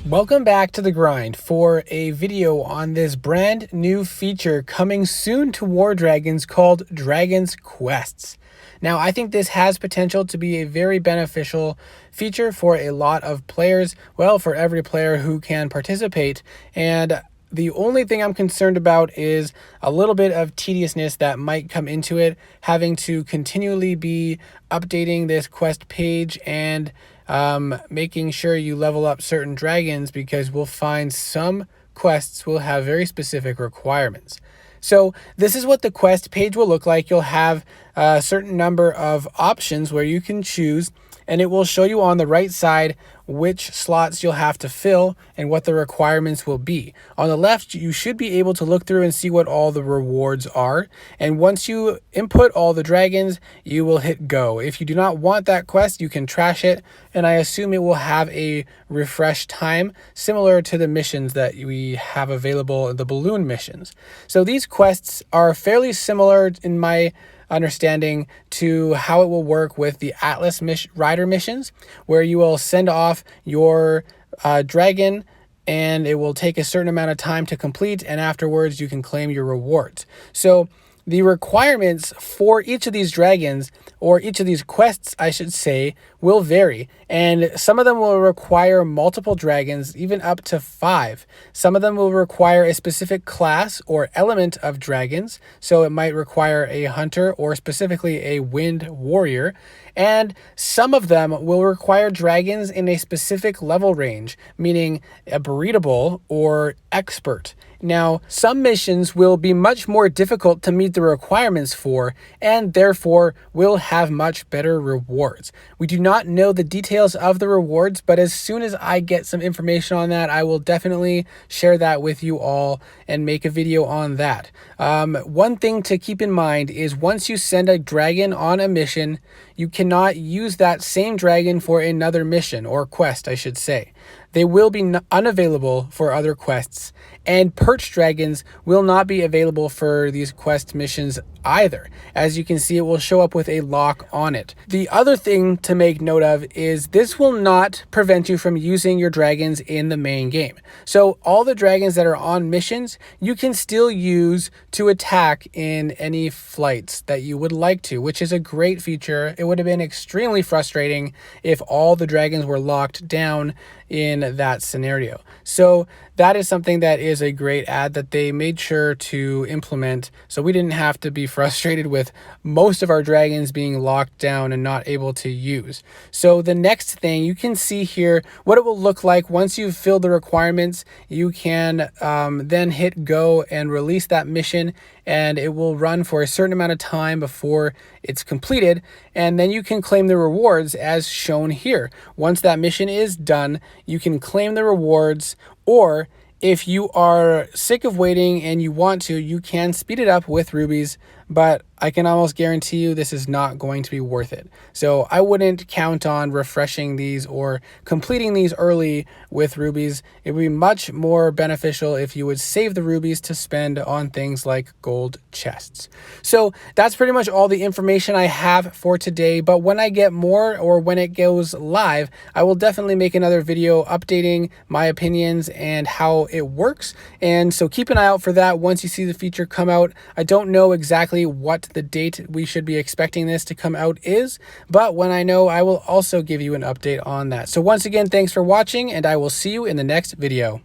Welcome back to The Grind for a video on this brand new feature coming soon to War Dragons called Dragon's Quests. Now, I think this has potential to be a very beneficial feature for a lot of players, well, for every player who can participate, and the only thing I'm concerned about is a little bit of tediousness that might come into it, having to continually be updating this quest page and making sure you level up certain dragons, because we'll find some quests will have very specific requirements. So this is what the quest page will look like. You'll have a certain number of options where you can choose, and it will show you on the right side which slots you'll have to fill and what the requirements will be. On the left, you should be able to look through and see what all the rewards are. And once you input all the dragons, you will hit go. If you do not want that quest, you can trash it. And I assume it will have a refresh time similar to the missions that we have available, the balloon missions. So these quests are fairly similar in my understanding to how it will work with the Atlas Rider missions, where you will send off your dragon and it will take a certain amount of time to complete, and afterwards you can claim your rewards. So the requirements for each of these dragons, or each of these quests, I should say, will vary. And some of them will require multiple dragons, even up to 5. Some of them will require a specific class or element of dragons. So it might require a hunter or specifically a wind warrior. And some of them will require dragons in a specific level range, meaning a breedable or expert. Now, some missions will be much more difficult to meet the requirements for, and therefore will have much better rewards. We do not know the details of the rewards, but as soon as I get some information on that, I will definitely share that with you all and make a video on that. One thing to keep in mind is once you send a dragon on a mission, you cannot use that same dragon for another mission, or quest, I should say. They will be unavailable for other quests, and perch dragons will not be available for these quest missions either. As you can see, it will show up with a lock on it. The other thing to make note of is this will not prevent you from using your dragons in the main game. So all the dragons that are on missions, you can still use to attack in any flights that you would like to, which is a great feature. It would have been extremely frustrating if all the dragons were locked down in that scenario. So that is something that is a great add that they made sure to implement, so we didn't have to be frustrated with most of our dragons being locked down and not able to use. So the next thing, you can see here what it will look like once you've filled the requirements. You can then hit go and release that mission, and it will run for a certain amount of time before it's completed, and then you can claim the rewards as shown here. Once that mission is done, you can claim the rewards, or if you are sick of waiting and you want to, you can speed it up with rubies, but I can almost guarantee you this is not going to be worth it. So I wouldn't count on refreshing these or completing these early with rubies. It would be much more beneficial if you would save the rubies to spend on things like gold chests. So that's pretty much all the information I have for today, but when I get more, or when it goes live, I will definitely make another video updating my opinions and how it works. And so keep an eye out for that once you see the feature come out. I don't know exactly what the date we should be expecting this to come out is, but when I know, I will also give you an update on that. So once again, thanks for watching, and I will see you in the next video.